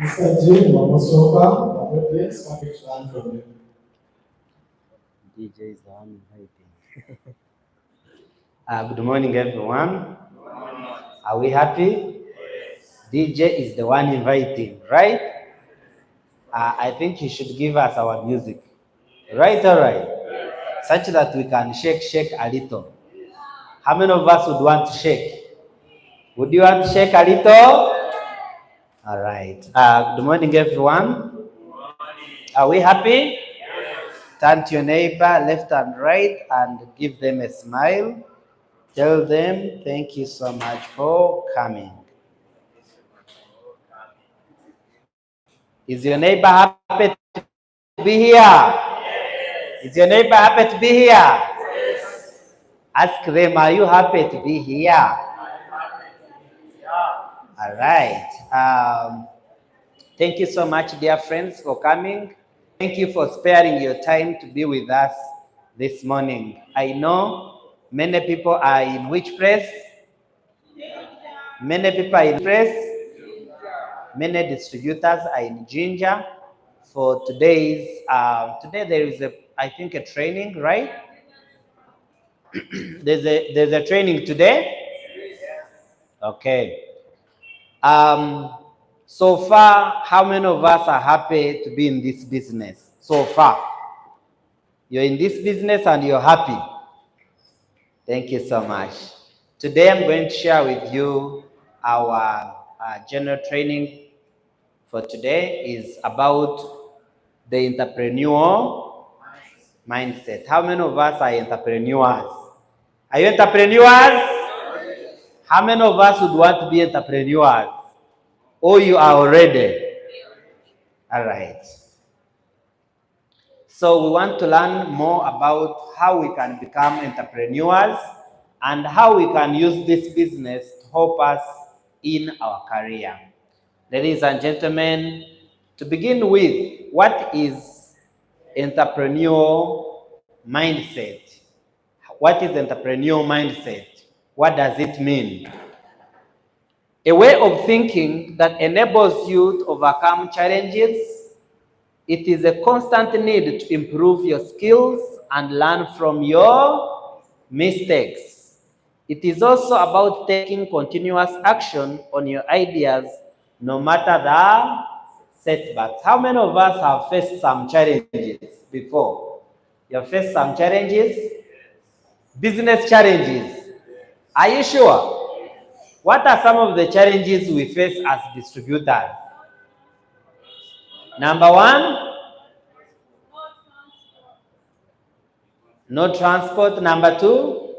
Mr. Jim Mamosoka, please come to stand from you. DJ is the one inviting. Good morning, everyone. Are we happy? Yes. DJ is the one inviting, right? I think you should give us our music. Right, all right? Yes. Such that we can shake a little. How many of us would want to shake? Would you want to shake a little? All right. Good morning, everyone. Are we happy? Yes. Turn to your neighbor, left and right, and give them a smile. Tell them, thank you so much for coming. Is your neighbor happy to be here? Yes. Is your neighbor happy to be here? Yes. Ask them, are you happy to be here? All right. Thank you so much, dear friends, for coming. Thank you for sparing your time to be with us this morning. I know many people are in which place? Many people are in place. Many distributors are in Ginger. For today there is I think a training, right? there's a training today. Okay. So far, how many of us are happy to be in this business? So far, you're in this business and you're happy. Thank you so much. Today, I'm going to share with you our general training for today is about the entrepreneur mindset. How many of us are entrepreneurs? Are you entrepreneurs? How many of us would want to be entrepreneurs? Or you are already? All right. So we want to learn more about how we can become entrepreneurs and how we can use this business to help us in our career. Ladies and gentlemen, to begin with, what is entrepreneurial mindset? What is entrepreneurial mindset? What does it mean? A way of thinking that enables you to overcome challenges. It is a constant need to improve your skills and learn from your mistakes. It is also about taking continuous action on your ideas, no matter the setbacks. How many of us have faced some challenges before? You have faced some challenges? Business challenges. Are you sure? What are some of the challenges we face as distributors? Number one, no transport. Number two,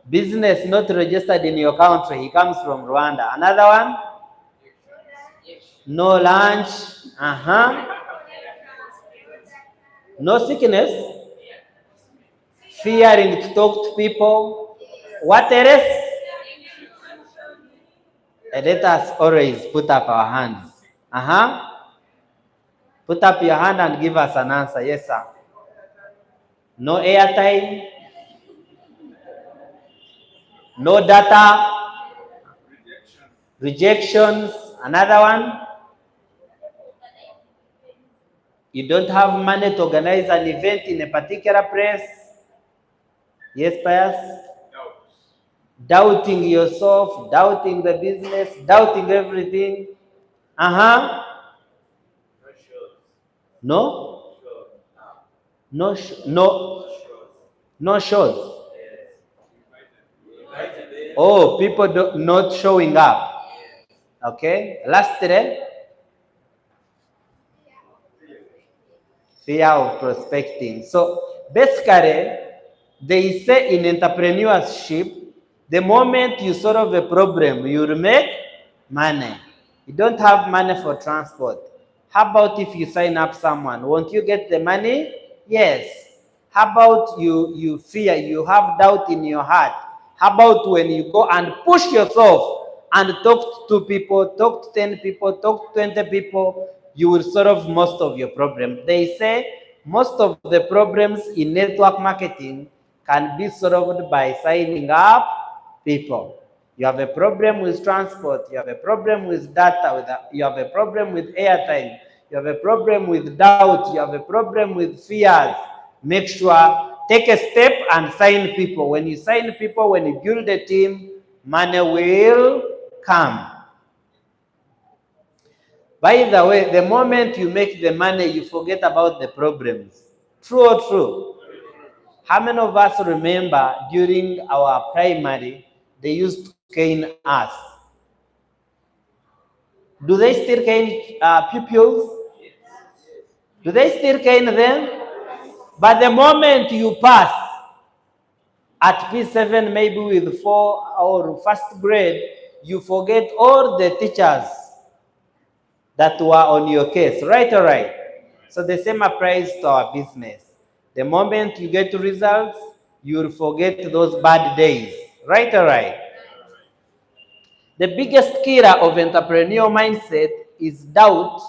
business not registered in your country. He comes from Rwanda. Another one, no lunch. No sickness. Fearing to talk to people. What else? Let us always put up our hands. Put up your hand and give us an answer. Yes, sir. No airtime. No data. Rejections. Another one. You don't have money to organize an event in a particular place. Yes, Pius? Doubting yourself, doubting the business, doubting everything. No? No shows. Oh, people not showing up. Okay. Lastly, fear of prospecting. So basically, they say in entrepreneurship, the moment you solve a problem, you will make money. You don't have money for transport. How about if you sign up someone? Won't you get the money? Yes. How about you fear, you have doubt in your heart? How about when you go and push yourself and talk to people, talk to 10 people, talk to 20 people, you will solve most of your problems. They say most of the problems in network marketing can be solved by signing up people. You have a problem with transport, you have a problem with data, you have a problem with airtime, you have a problem with doubt, you have a problem with fears. Make sure, take a step and sign people. When you sign people, when you build a team, money will come. By the way, the moment you make the money, you forget about the problems. True or true? How many of us remember during our primary, they used to cane us? Do they still cane pupils? Do they still cane them? But the moment you pass at P7, maybe with 4 or first grade, you forget all the teachers that were on your case, right or right? So the same applies to our business. The moment you get results, you'll forget those bad days, right or right? The biggest killer of entrepreneurial mindset is doubt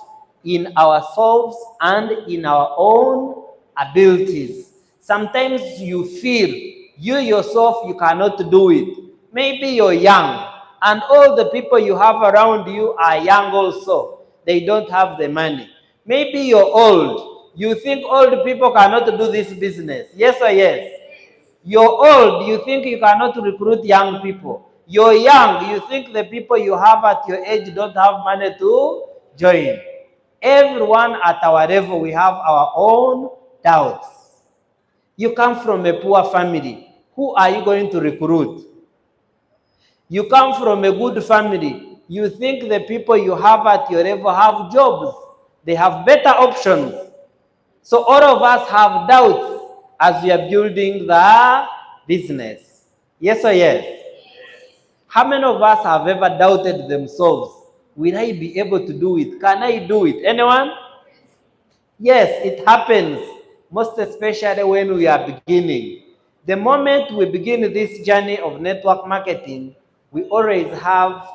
in ourselves and in our own abilities. Sometimes you feel you yourself, you cannot do it. Maybe you're young and all the people you have around you are young also. They don't have the money. Maybe you're old. You think old people cannot do this business. Yes or yes? You're old, you think you cannot recruit young people. You're young, you think the people you have at your age don't have money to join. Everyone at our level, we have our own doubts. You come from a poor family. Who are you going to recruit? You come from a good family. You think the people you have at your level have jobs. They have better options. So all of us have doubts as we are building the business. Yes or yes? How many of us have ever doubted themselves? Will I be able to do it? Can I do it? Anyone? Yes, it happens, most especially when we are beginning. The moment we begin this journey of network marketing, we always have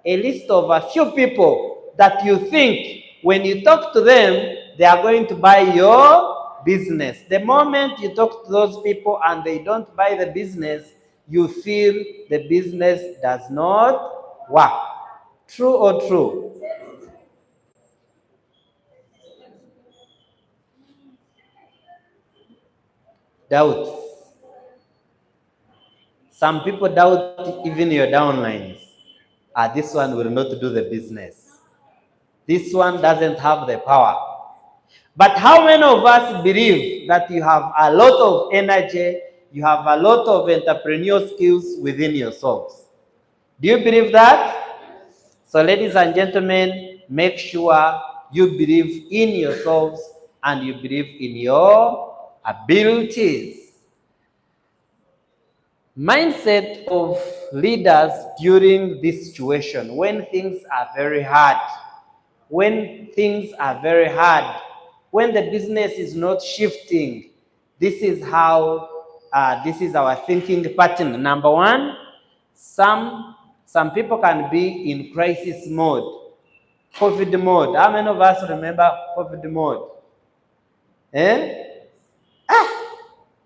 a list of a few people that you think when you talk to them, they are going to buy your business. The moment you talk to those people and they don't buy the business, you feel the business does not work. True or true? Doubts. Some people doubt even your downlines. This one will not do the business. This one doesn't have the power. But how many of us believe that you have a lot of energy, you have a lot of entrepreneurial skills within yourselves? Do you believe that? So ladies and gentlemen, make sure you believe in yourselves and you believe in your abilities. Mindset of leaders during this situation, when things are very hard, when the business is not shifting, this is how, this is our thinking pattern. Number one, some people can be in crisis mode, COVID mode. How many of us remember COVID mode?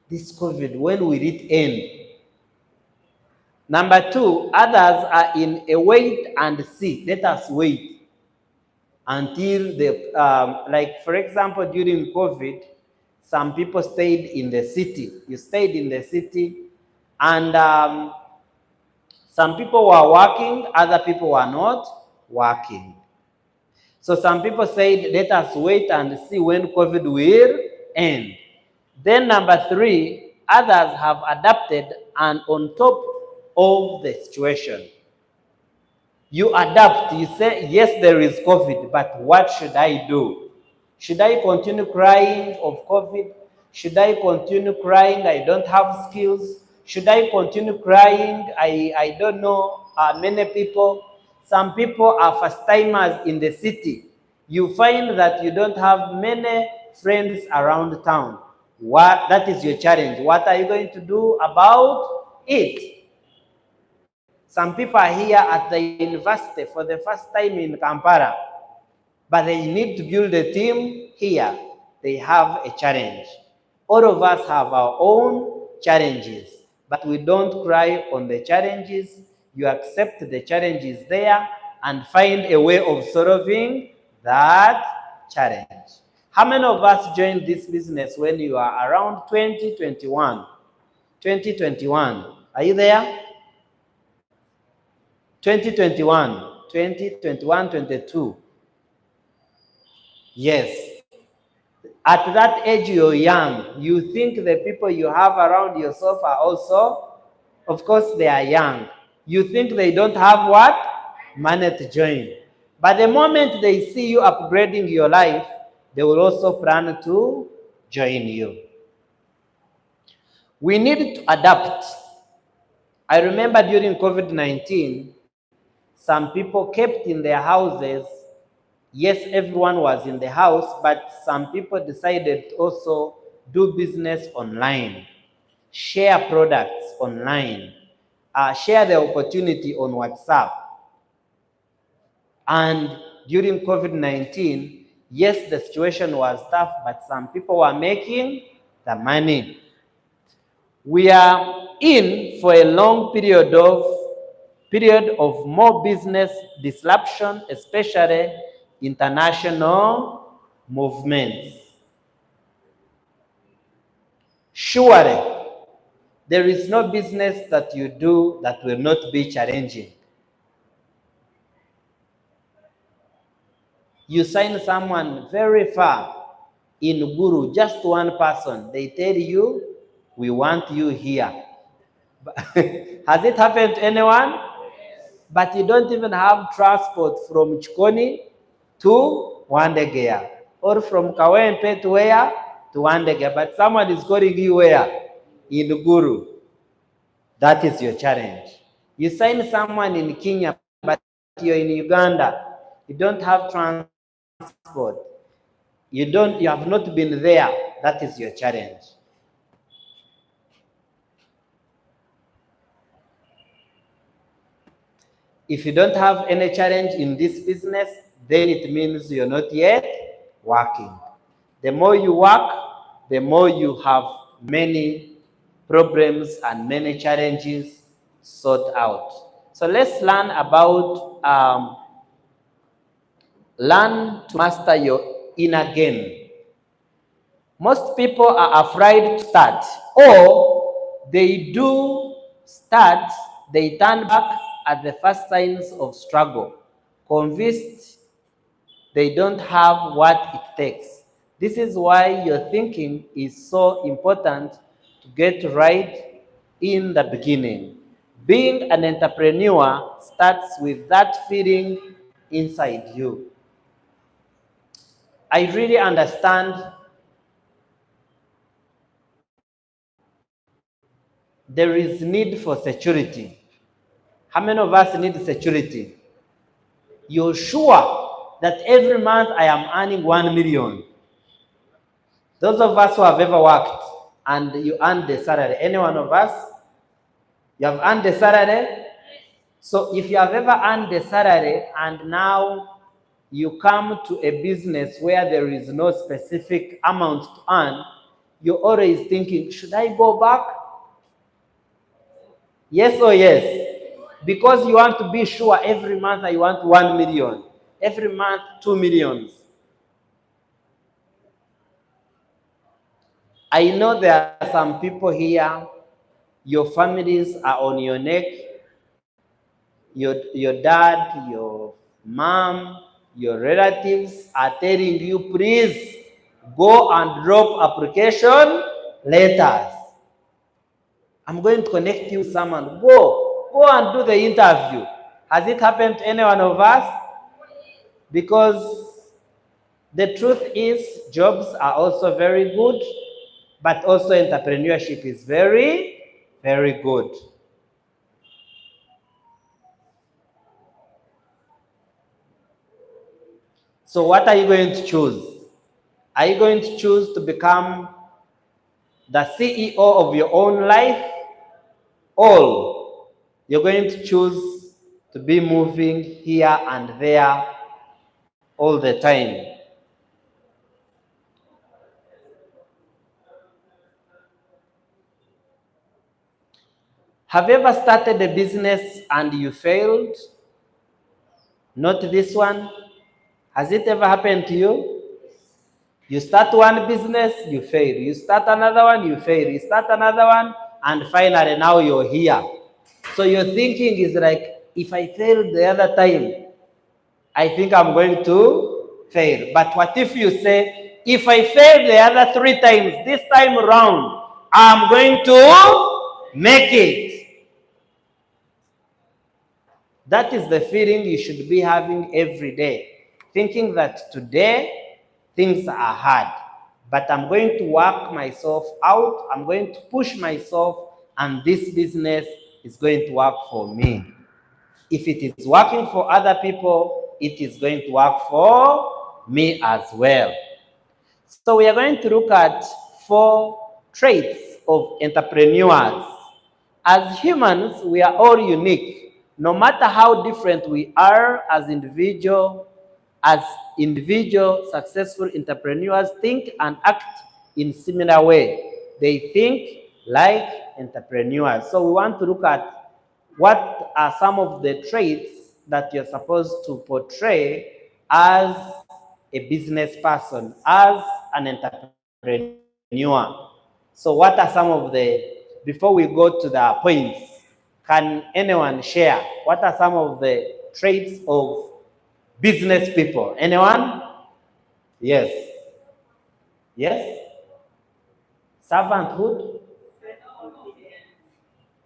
This COVID, when will it end? Number two, others are in a wait and see. Let us wait until like for example, during COVID, some people stayed in the city. You stayed in the city, and some people were working, other people were not working. So some people said, let us wait and see when COVID will end. Then number three, others have adapted and on top of the situation. You adapt, you say, yes, there is COVID, but what should I do? Should I continue crying of COVID? Should I continue crying I don't have skills? Should I continue crying I don't know many people? Some people are first-timers in the city. You find that you don't have many friends around town. That is your challenge. What are you going to do about it? Some people are here at the university for the first time in Kampala, but they need to build a team here. They have a challenge. All of us have our own challenges. But we don't cry on the challenges. You accept the challenges there and find a way of solving that challenge. How many of us joined this business when you are around 2021? 2021. Are you there? 2021, 2021, 22. Yes. At that age, you're young. You think the people you have around yourself are also, of course, they are young. You think they don't have what? Money to join. But the moment they see you upgrading your life, they will also plan to join you. We need to adapt. I remember during COVID-19, some people kept in their houses. Yes, everyone was in the house, but some people decided to also do business online, share products online, share the opportunity on WhatsApp. And during COVID-19, yes, the situation was tough, but some people were making the money. We are in for a long period of more business disruption, especially international movements. Surely, there is no business that you do that will not be challenging. You sign someone very far in Guru, just one person. They tell you, we want you here. Has it happened to anyone? But you don't even have transport from Chikoni to Wandegea, or from Kawempe to where? To Wandegea. But someone is calling you where? In Guru. That is your challenge. You sign someone in Kenya, but you're in Uganda. You don't have transport. You have not been there. That is your challenge. If you don't have any challenge in this business, then it means you're not yet working. The more you work, the more you have many problems and many challenges sort out. So let's learn about learn to master your inner game. Most people are afraid to start, or they do start, they turn back at the first signs of struggle, convinced they don't have what it takes. This is why your thinking is so important to get right in the beginning. Being an entrepreneur starts with that feeling inside you. I really understand there is need for security. How many of us need security? You're sure that every month I am earning 1 million. Those of us who have ever worked and you earn the salary, any one of us, you have earned the salary. So if you have ever earned the salary and now you come to a business where there is no specific amount to earn, you're always thinking, should I go back? Yes or yes? Because you want to be sure every month you want 1 million, every month 2 millions. I know there are some people here, your families are on your neck, your dad, your mom, your relatives are telling you, please go and drop application letters. I'm going to connect you with someone. Go and do the interview. Has it happened to any one of us? Because the truth is, jobs are also very good, but also entrepreneurship is very, very good. So what are you going to choose? Are you going to choose to become the CEO of your own life, or you're going to choose to be moving here and there all the time? Have you ever started a business and you failed? Not this one. Has it ever happened to you? You start one business, you fail. You start another one, you fail. You start another one, and finally now you're here. So your thinking is like, if I failed the other time, I think I'm going to fail. But what if you say, if I failed the other 3 times, this time around, I'm going to make it. That is the feeling you should be having every day. Thinking that today things are hard, but I'm going to work myself out. I'm going to push myself, and this business is going to work for me. If it is working for other people, it is going to work for me as well. So we are going to look at 4 traits of entrepreneurs. As humans, we are all unique. No matter how different we are as individual successful entrepreneurs think and act in similar way. They think like entrepreneurs. So we want to look at what are some of the traits that you're supposed to portray as a business person, as an entrepreneur. So what are some of before we go to the points, can anyone share what are some of the traits of business people? Anyone? Yes. Yes? Servanthood?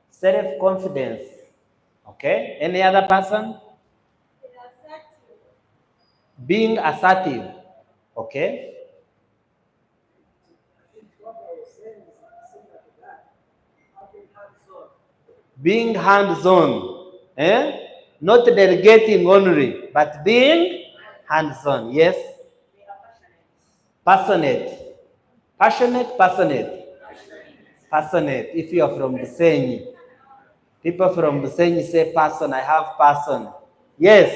Self-confidence. Okay. Any other person? Being assertive. Okay. Being hands-on. Eh? Not delegating only, but being hands-on. Yes? Passionate. Passionate, passionate. Passionate. If you are from Busenyi. People from Busenyi say passion. I have passion. Yes.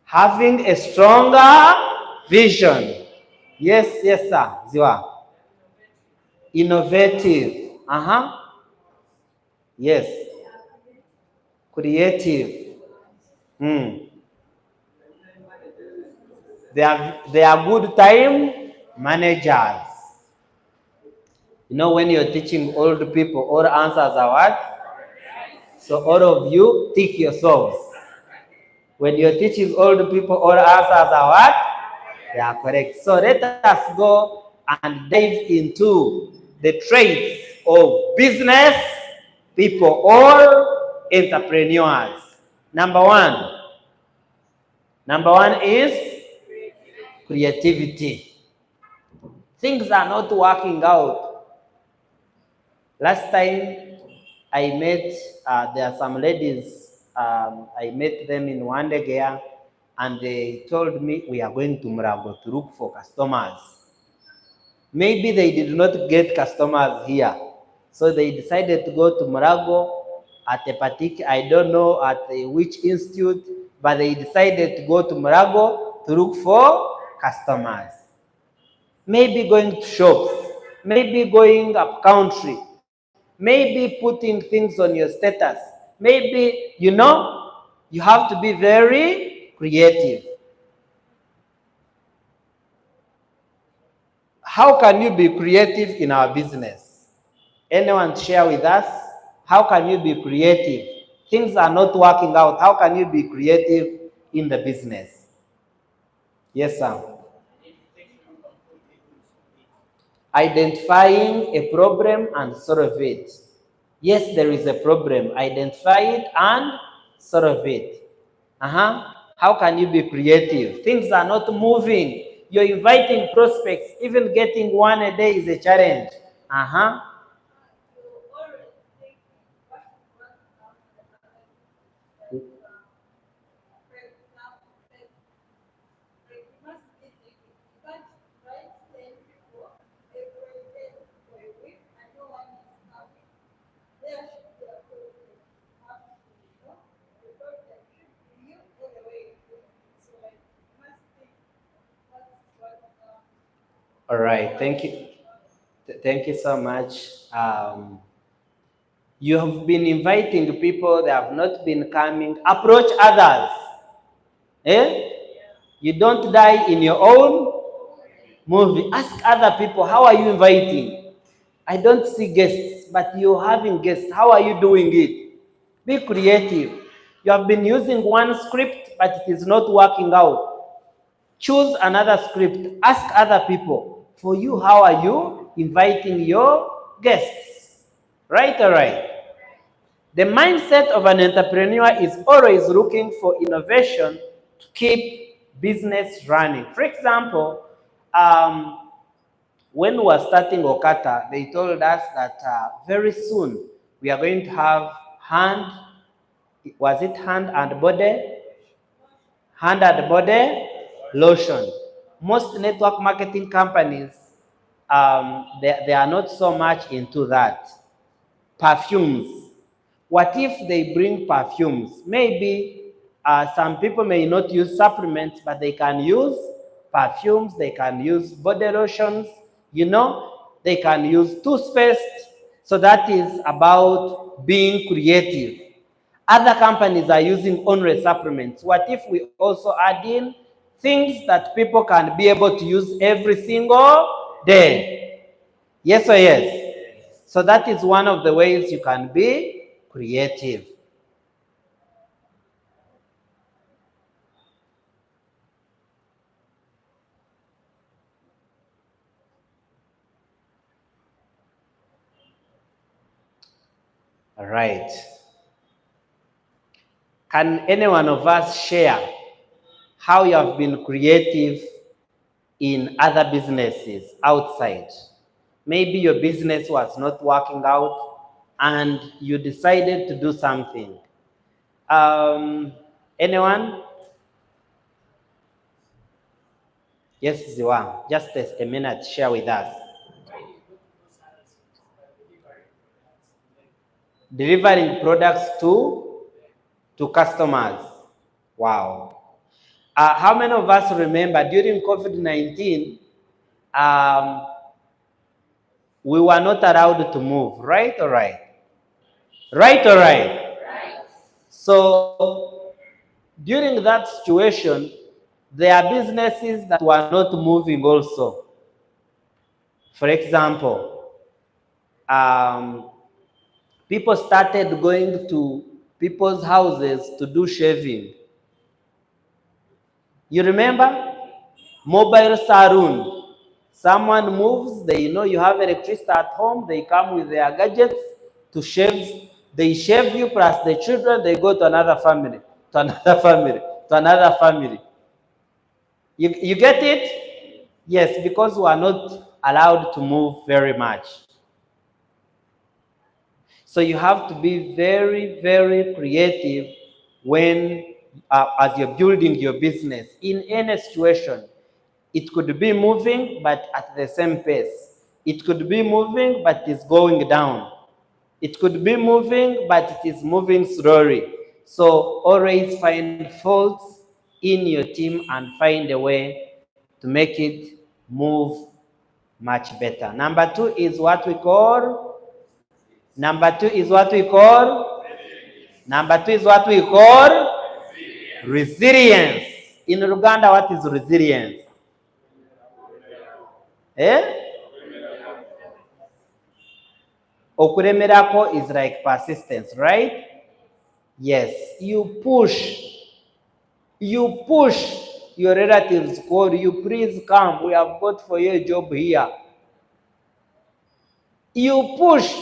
Having a stronger vision. Yes, yes, sir. Ziwa. Innovative. Yes. Creative. They are good time managers. You know, when you're teaching old people, all answers are what? So all of you tick yourselves. When you're teaching old people, all answers are what? They are correct. So let us go and dive into the traits of business people or entrepreneurs. Number one is creativity. Things are not working out. Last time I met, there are some ladies, I met them in Wandegea, and they told me we are going to Murago to look for customers. Maybe they did not get customers here, so they decided to go to Murago at a particular, I don't know at which institute, but they decided to go to Murago to look for customers. Maybe going to shops, maybe going up country, maybe putting things on your status. Maybe, you have to be very creative. How can you be creative in our business? Anyone share with us? How can you be creative? Things are not working out. How can you be creative in the business? Yes, sir. Identifying a problem and solve it. Yes, there is a problem. Identify it and solve it. How can you be creative? Things are not moving. You're inviting prospects. Even getting one a day is a challenge. All right. Thank you. Thank you so much. You have been inviting people, they have not been coming. Approach others. Eh? You don't die in your own movie. Ask other people, how are you inviting? I don't see guests, but you're having guests. How are you doing it? Be creative. You have been using one script, but it is not working out. Choose another script. Ask other people. For you, how are you inviting your guests? Right or right? The mindset of an entrepreneur is always looking for innovation to keep business running. For example, when we were starting OQATA, they told us that very soon we are going to have hand and body? Hand and body lotion. Most network marketing companies, they are not so much into that. Perfumes. What if they bring perfumes? Maybe some people may not use supplements, but they can use perfumes, they can use body lotions, they can use toothpaste. So that is about being creative. Other companies are using only supplements. What if we also add in things that people can be able to use every single day? Yes or yes? So that is one of the ways you can be creative. All right. Can any one of us share how you have been creative in other businesses outside? Maybe your business was not working out and you decided to do something. Anyone? Yes, Ziwa. Just a minute, share with us. Delivering products to customers. Wow. How many of us remember during COVID-19, we were not allowed to move, right or right? Right or right? So during that situation, there are businesses that were not moving also. For example, people started going to people's houses to do shaving. You remember? Mobile saloon. Someone moves, they know you have electricity at home, they come with their gadgets to shave. They shave you plus the children, they go to another family, to another family, to another family. You get it? Yes, because we are not allowed to move very much. So you have to be very, very creative when, as you're building your business in any situation. It could be moving, but at the same pace. It could be moving, but it's going down. It could be moving, but it is moving slowly. So always find faults in your team and find a way to make it move much better. Number two is what we call resilience. In Uganda, what is resilience? Okuremerako is like persistence, right? Yes, you push your relatives, call you, please come, we have got for you a job here. You push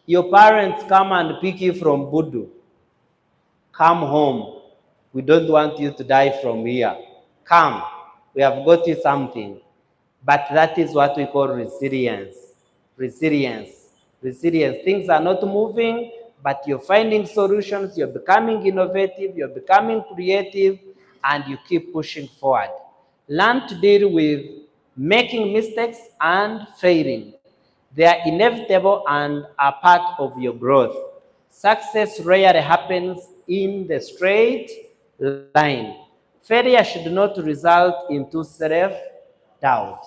your parents, come and pick you from Budu. Come home. We don't want you to die from here. Come. We have got you something. But that is what we call resilience. Resilience. Things are not moving, but you're finding solutions, you're becoming innovative, you're becoming creative, and you keep pushing forward. Learn to deal with making mistakes and failing. They are inevitable and are part of your growth. Success rarely happens in the straight line. Failure should not result into self-doubt.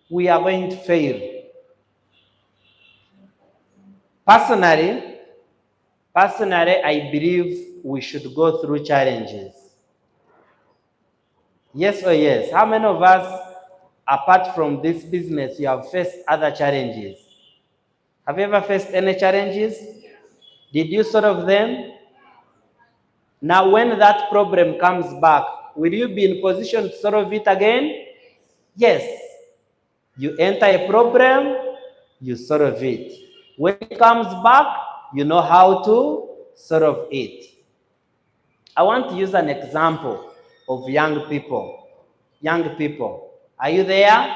We are going to fail. Personally, I believe we should go through challenges. Yes or yes? How many of us, apart from this business, you have faced other challenges? Have you ever faced any challenges? Did you solve them? Now, when that problem comes back, will you be in position to solve it again? Yes. You enter a problem, you solve it. When it comes back, you know how to solve it. I want to use an example of young people. Young people, are you there?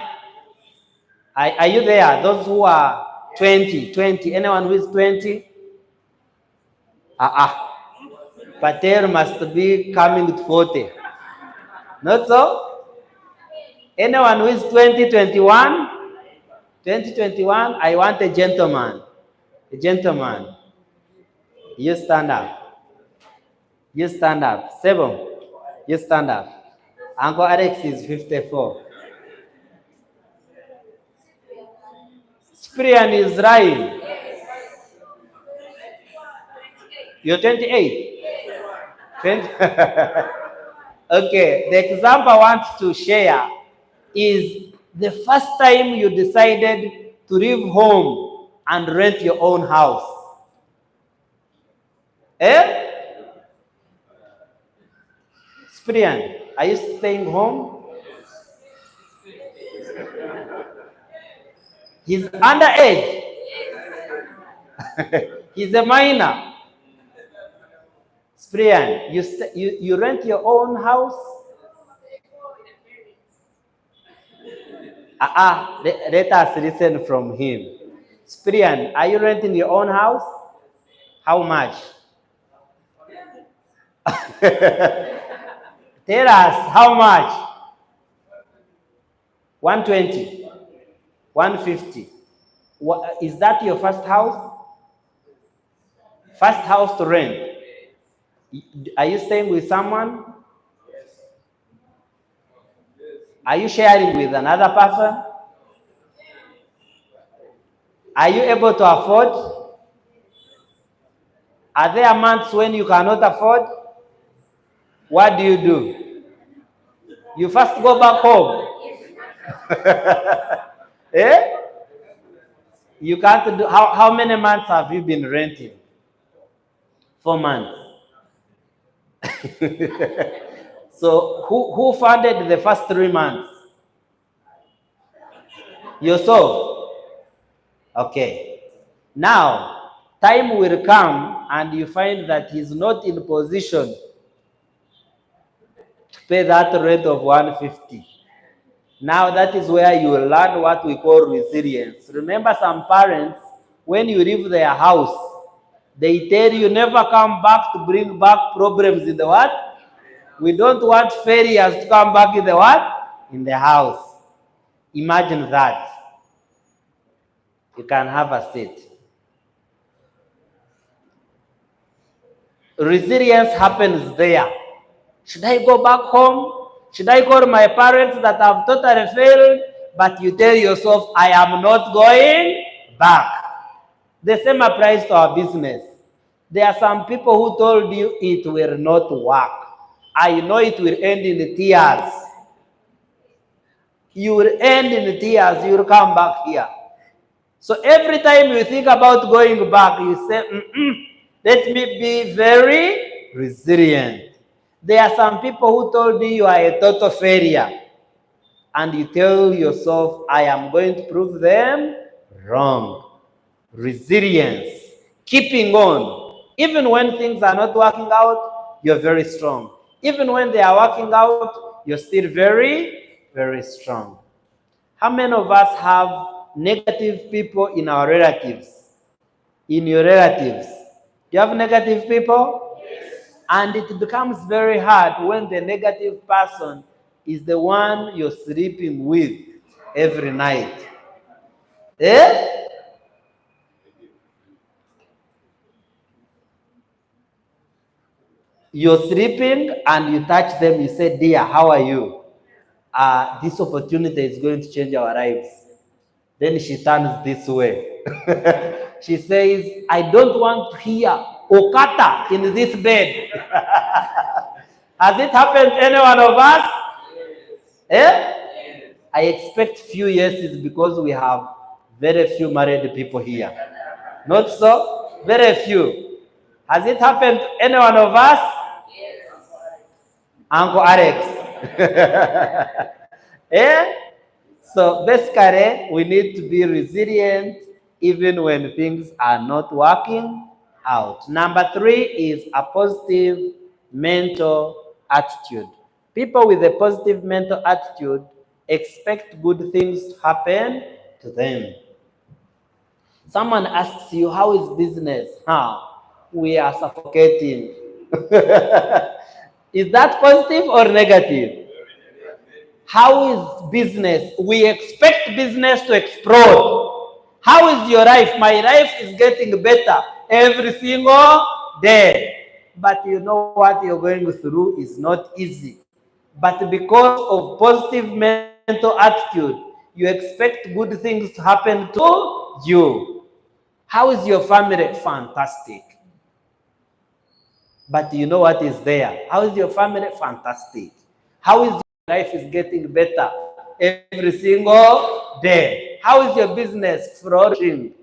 Are you there? Those who are 20, anyone who is 20? Patel must be coming to 40. Not so? Anyone who is 2021? 2021, I want a gentleman. A gentleman. You stand up. You stand up. 7. You stand up. Uncle Alex is 54. Sprian is right. You're 28. 20. Okay, the example I want to share is the first time you decided to leave home and rent your own house. Sprian, are you staying home? He's underage. He's a minor. Sprian, you rent your own house? Let us listen from him. Sprian, are you renting your own house? How much? Tell us how much? 120, 150. Is that your first house? First house to rent? Are you staying with someone? Are you sharing with another person? Are you able to afford? Are there months when you cannot afford? What do? You first go back home. You can't do. How many months have you been renting? 4 months. So who funded the first 3 months? Yourself. Okay. Now, time will come and you find that he's not in position to pay that rent of 150. Now that is where you will learn what we call resilience. Remember, some parents, when you leave their house, they tell you never come back to bring back problems in the what? We don't want failures to come back in the what? In the house. Imagine that. You can have a seat. Resilience happens there. Should I go back home? Should I call my parents that have totally failed? But you tell yourself, I am not going back. The same applies to our business. There are some people who told you it will not work. I know it will end in tears. You will end in tears. You will come back here. So every time you think about going back, you say, let me be very resilient. There are some people who told you are a total failure. And you tell yourself, I am going to prove them wrong. Resilience. Keeping on. Even when things are not working out, you're very strong. Even when they are working out, you're still very, very strong. How many of us have negative people in our relatives? In your relatives? Do you have negative people? Yes. And it becomes very hard when the negative person is the one you're sleeping with every night. You're sleeping and you touch them, you say, dear, how are you? This opportunity is going to change our lives. Then she turns this way. She says, I don't want to hear OQATA in this bed. Has it happened to any one of us? Eh? I expect few yeses because we have very few married people here. Not so? Very few. Has it happened to any one of us? Uncle Alex. Eh? So basically, we need to be resilient even when things are not working out. Number 3 is a positive mental attitude. People with a positive mental attitude expect good things to happen to them. Someone asks you, how is business? We are suffocating. Is that positive or negative? How is business? We expect business to explode. How is your life? My life is getting better every single day. But you know what you're going through is not easy. But because of positive mental attitude, you expect good things to happen to you. How is your family? Fantastic. But you know what is there? How is your family? Fantastic. How is your life is getting better every single day? How is your business flourishing?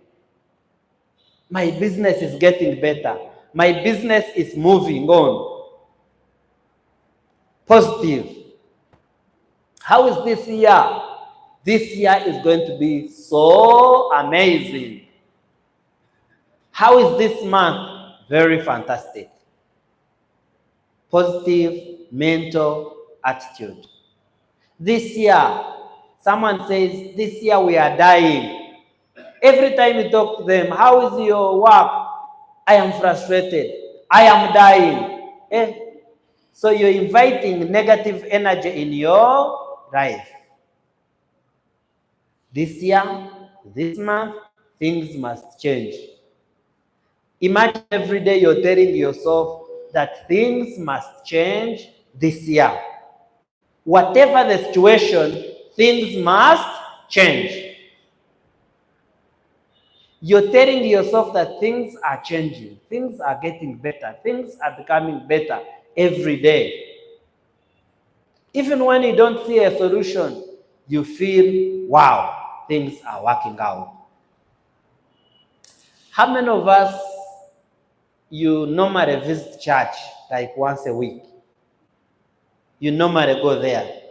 My business is getting better. My business is moving on. Positive. How is this year? This year is going to be so amazing. How is this month? Very fantastic. Positive mental attitude. This year, someone says, this year we are dying. Every time you talk to them, how is your work? I am frustrated. I am dying. So you're inviting negative energy in your life. This year, this month, things must change. Imagine every day you're telling yourself that things must change this year. Whatever the situation, things must change. You're telling yourself that things are changing, things are getting better, things are becoming better every day. Even when you don't see a solution, you feel, wow, things are working out. How many of us, you normally visit church like once a week? You normally go there.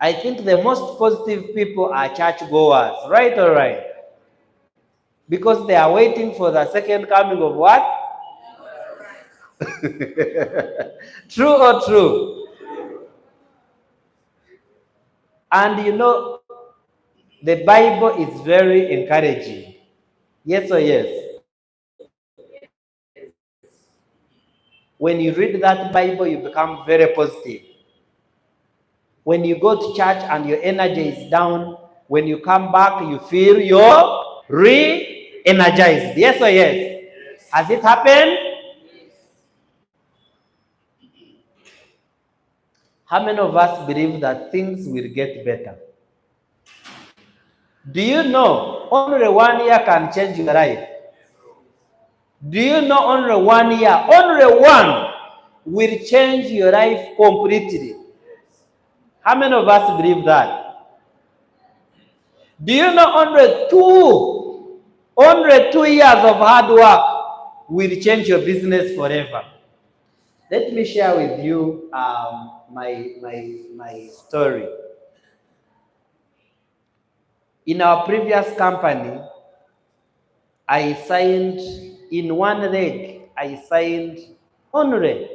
I think the most positive people are church goers, right or right? Because they are waiting for the second coming of what? True or true? And you know, the Bible is very encouraging. Yes or yes? When you read that Bible, you become very positive. When you go to church and your energy is down, when you come back, you feel you're re-energized. Yes or yes? Has it happened? How many of us believe that things will get better? Do you know only 1 year can change your life? Do you know only 1 year, only one, will change your life completely? How many of us believe that? Do you know only 2 years of hard work will change your business forever? Let me share with you my story. In our previous company, I signed in one leg, I signed only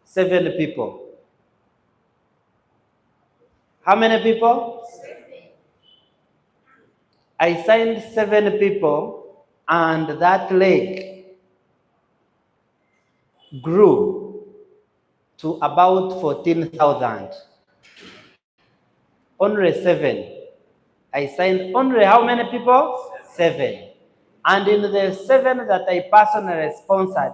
7 people. How many people? I signed 7 people, and that leg grew to about 14,000. Only 7. I signed only how many people? 7. And in the 7 that I personally sponsored,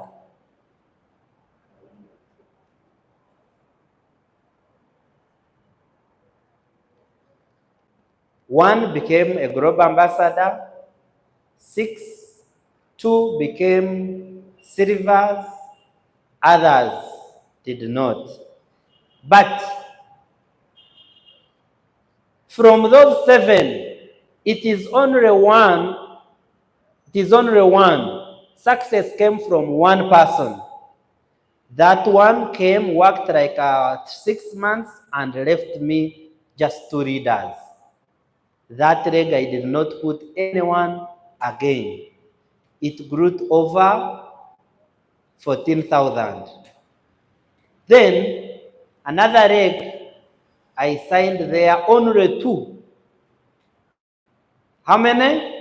one became a global ambassador, 6, 2 became silvers, others did not. But from those 7, it is only one. Success came from one person. That one came, worked like 6 months, and left me just 2 readers. That leg I did not put anyone again. It grew to over 14,000. Then another leg, I signed there only 2. How many?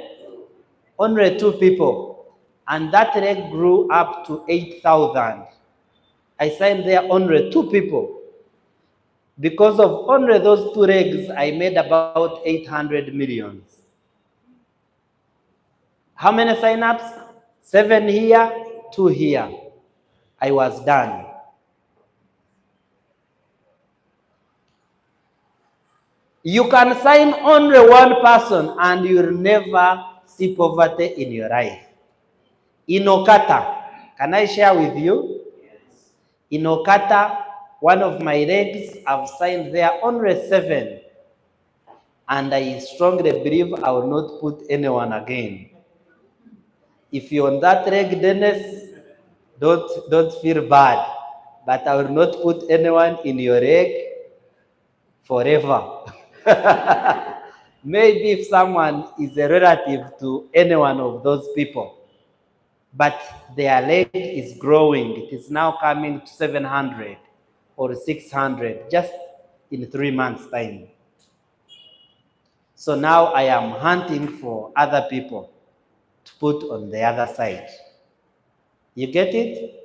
Only 2 people. And that leg grew up to 8,000. I signed there only 2 people. Because of only those 2 legs, I made about 800 millions. How many sign-ups? 7 here, 2 here. I was done. You can sign only one person and you'll never see poverty in your life. In OQATA, can I share with you? Yes. In OQATA, one of my legs, I've signed there only 7. And I strongly believe I will not put anyone again. If you're on that leg, Dennis, don't feel bad. But I will not put anyone in your leg forever. Maybe if someone is a relative to any one of those people, but their leg is growing, it is now coming to 700 or 600 just in 3 months' time. So now I am hunting for other people to put on the other side. You get it?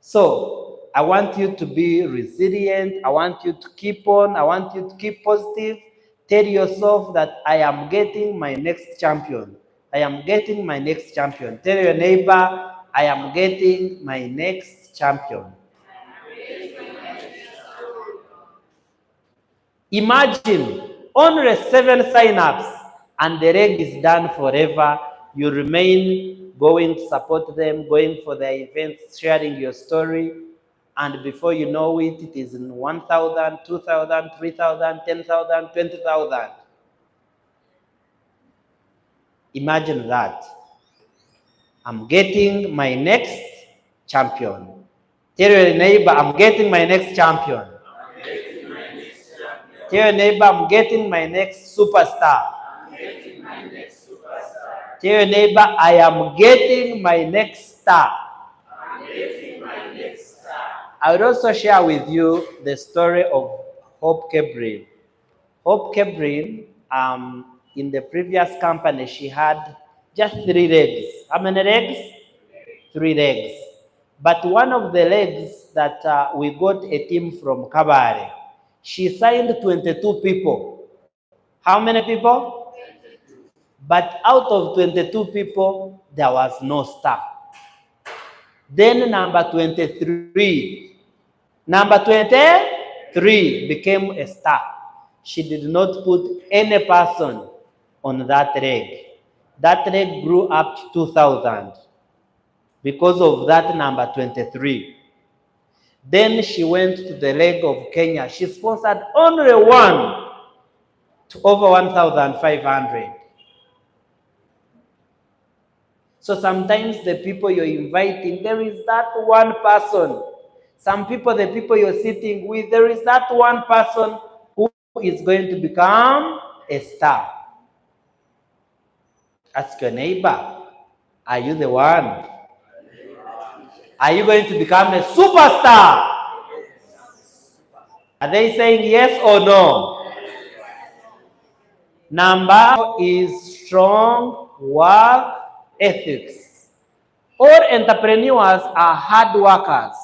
So I want you to be resilient. I want you to keep on. I want you to keep positive. Tell yourself that I am getting my next champion. I am getting my next champion. Tell your neighbor, I am getting my next champion. Imagine only 7 sign-ups and the leg is done forever. You remain going to support them, going for their events, sharing your story. And before you know it, it is in 1,000, 2,000, 3,000, 10,000, 20,000. Imagine that. I'm getting my next champion. Tell your neighbor, I'm getting my next champion. Tell your neighbor, I'm getting my next superstar. Tell your neighbor, I am getting my next star. I would also share with you the story of Hope Kebrin. Hope Kebrin, in the previous company, she had just 3 legs. How many legs? 3 legs. But one of the legs that we got a team from Kabare, she signed 22 people. How many people? 22. But out of 22 people, there was no star. Then number 23 became a star. She did not put any person on that leg. That leg grew up to 2,000 because of that number 23. Then she went to the leg of Kenya. She sponsored only one to over 1,500. So sometimes the people you're inviting, there is that one person. Some people, the people you're sitting with, there is that one person who is going to become a star. Ask your neighbor, are you the one? Are you going to become a superstar? Are they saying yes or no? Number is strong work ethics. All entrepreneurs are hard workers.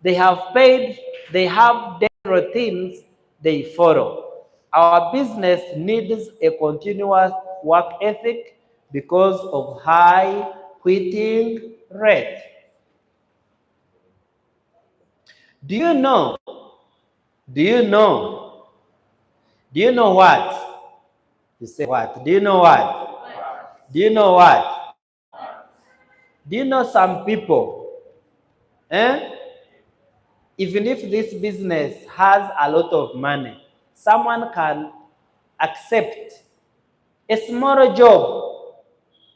They have daily routines they follow. Our business needs a continuous work ethic because of high quitting rate. Do you know what? You say what? Do you know what? Do you know what? Do you know some people, eh? Even if this business has a lot of money, someone can accept a smaller job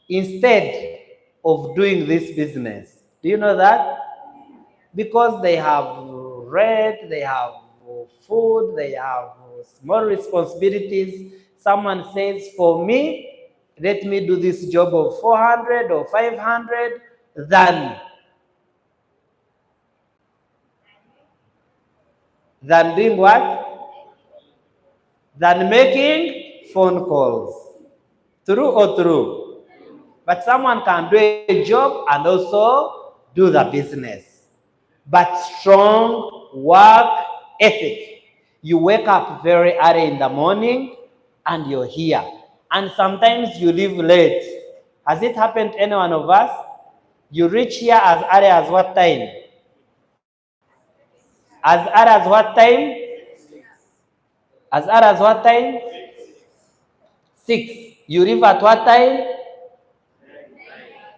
instead of doing this business. Do you know that? Because they have rent, they have food, they have small responsibilities. Someone says, for me, let me do this job of 400 or 500 than doing what? Than making phone calls. True or true? But someone can do a job and also do the business. But strong work ethic. You wake up very early in the morning and you're here. And sometimes you leave late. Has it happened to any one of us? You reach here as early as what time? As early as what time? As early as what time? 6. You leave at what time?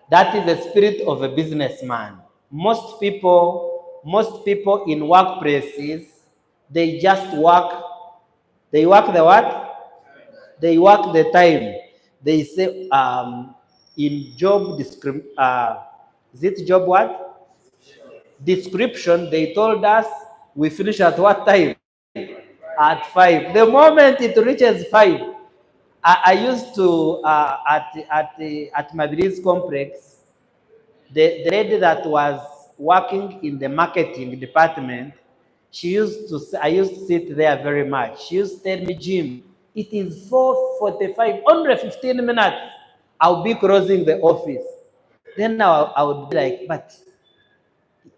That is the spirit of a businessman. Most people in workplaces, they just work. They work the what? They work the time. They say in job is it job what? Description, they told us we finish at what time? At 5. The moment it reaches 5, I used to at my Mabilis complex, the lady that was working in the marketing department, I used to sit there very much. She used to tell me, Jim, it is 4:45, only 15 minutes. I'll be closing the office. Then I would be like, but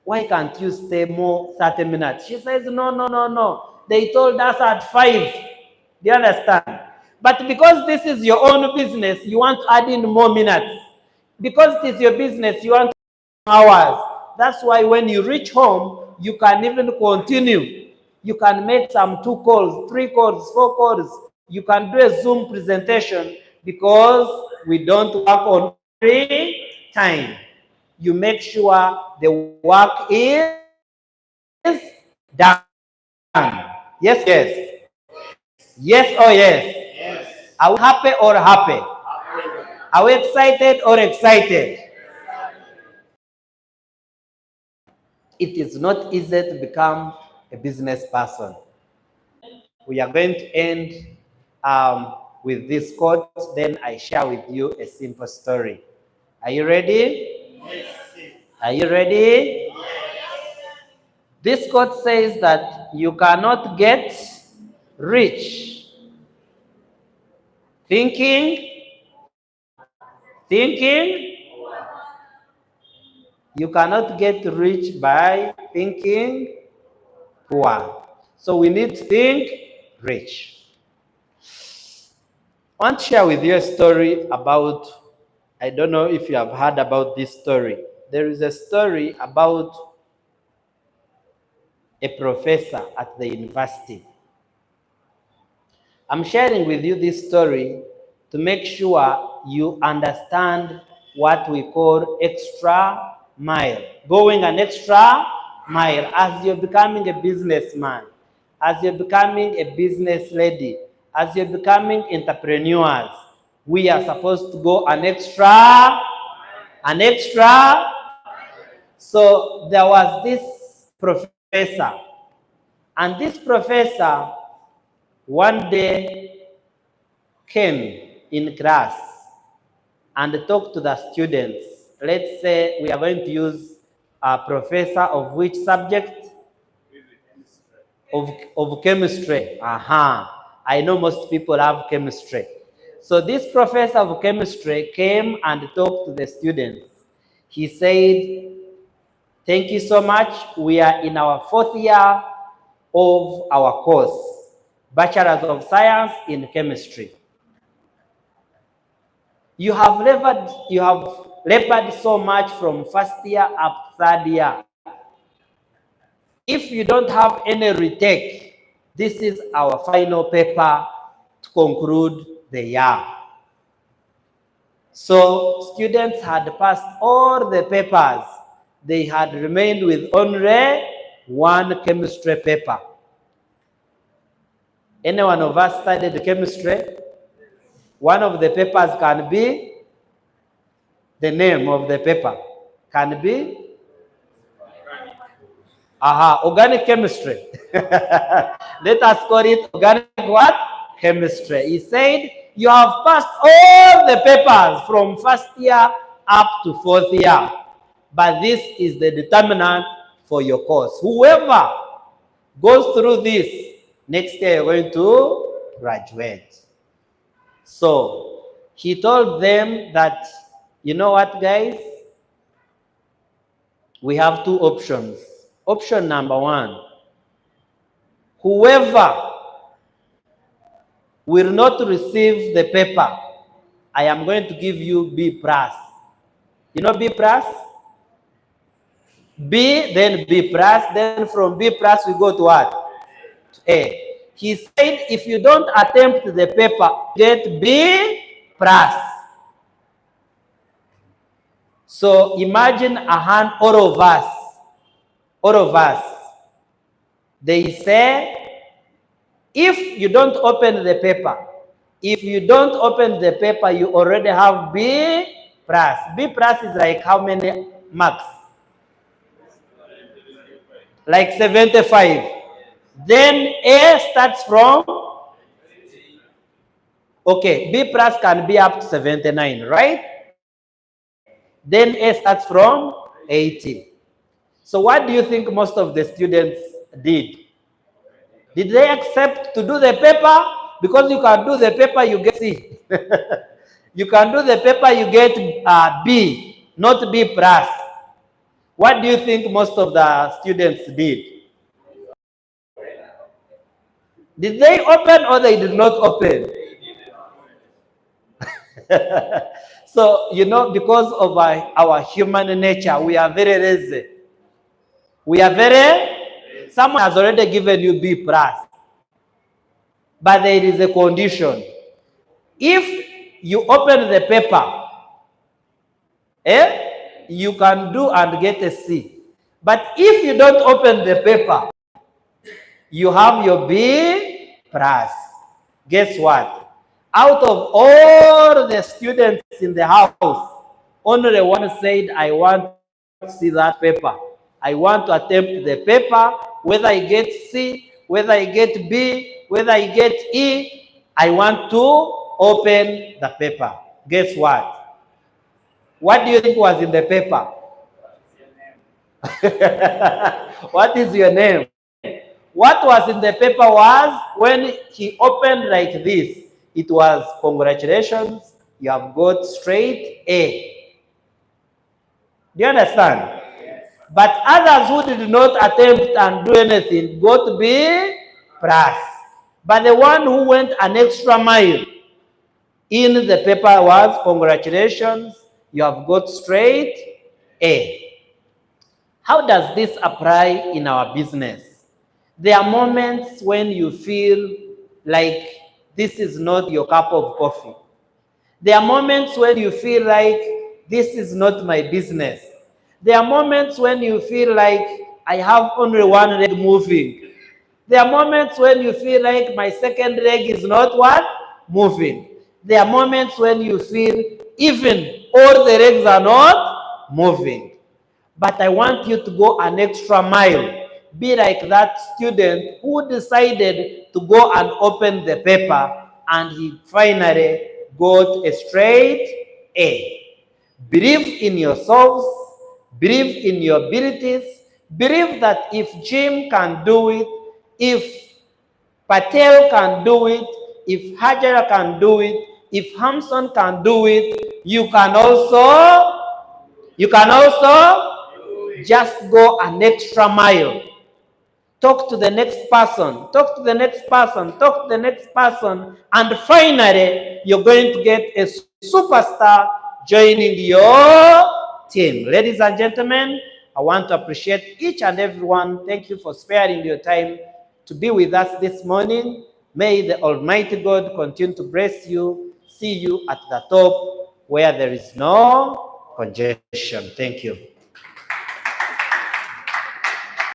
why can't you stay more 30 minutes? She says, no, no, no, no. They told us at 5. Do you understand? But because this is your own business, you want to add in more minutes. Because it is your business, you want hours. That's why when you reach home, you can even continue. You can make some 2 calls, 3 calls, 4 calls. You can do a Zoom presentation because we don't work on free time. You make sure the work is done. Yes, yes. Yes or yes. Are we happy or happy? Are we excited or excited? It is not easy to become a business person. We are going to end with this quote, then I share with you a simple story. Are you ready? Yes. Are you ready? This quote says that you cannot get rich thinking, you cannot get rich by thinking poor. So we need to think rich. I want to share with you a story about, I don't know if you have heard about this story. There is a story about a professor at the university. I'm sharing with you this story to make sure you understand what we call extra mile. Going an extra mile as you're becoming a businessman, as you're becoming a business lady, as you're becoming entrepreneurs. We are supposed to go an extra. So there was this professor, and this professor one day came in class and talked to the students. Let's say we are going to use a professor of which subject? Of chemistry. I know most people have chemistry. So this professor of chemistry came and talked to the students. He said, thank you so much. We are in our 4th year of our course, Bachelor's of Science in Chemistry. You have labored so much from 1st year up to 3rd year. If you don't have any retake, this is our final paper to conclude the year. So students had passed all the papers. They had remained with only one chemistry paper. Any one of us studied chemistry? One of the papers can be the name of the paper. Can be organic chemistry. Let us call it organic what? Chemistry. He said, you have passed all the papers from first year up to fourth year. But this is the determinant for your course. Whoever goes through this, next year you're going to graduate. So he told them that, you know what, guys? We have two options. Option number one, whoever will not receive the paper, I am going to give you B+. You know B+? B, then B+, then from B+ we go to what? To A. He said if you don't attempt the paper, get B+. So imagine all of us, they say, if you don't open the paper, you already have B+. B+ is like how many marks? Like 75. Then A starts from, okay, B+ can be up to 79, right? Then A starts from 80. So what do you think most of the students did? Did they accept to do the paper? Because you can do the paper, you get C. You can do the paper, you get B, not B+. What do you think most of the students did? Did they open or they did not open? So, you know, because of our human nature, we are very lazy. Someone has already given you B+. But there is a condition. If you open the paper, you can do and get a C. But if you don't open the paper, you have your B+. Guess what? Out of all the students in the house, only one said, I want to see that paper. I want to attempt the paper, whether I get C, whether I get B, whether I get E, I want to open the paper. Guess what? What do you think was in the paper? What is your name? What was in the paper was, when he opened like this, it was, congratulations, you have got straight A. Do you understand? Yes. But others who did not attempt and do anything got B+. But the one who went an extra mile in the paper was, congratulations, you have got straight A. How does this apply in our business? There are moments when you feel like this is not your cup of coffee. There are moments when you feel like this is not my business. There are moments when you feel like I have only one leg moving. There are moments when you feel like my second leg is not what? Moving. There are moments when you feel even all the legs are not moving. But I want you to go an extra mile. Be like that student who decided to go and open the paper and he finally got a straight A. Believe in yourselves, believe in your abilities, believe that if Jim can do it, if Patel can do it, if Hajara can do it, if Hamson can do it, you can also just go an extra mile. Talk to the next person, talk to the next person, talk to the next person, and finally, you're going to get a superstar joining your team. Ladies and gentlemen, I want to appreciate each and everyone. Thank you for sparing your time to be with us this morning. May the Almighty God continue to bless you. See you at the top where there is no congestion. Thank you.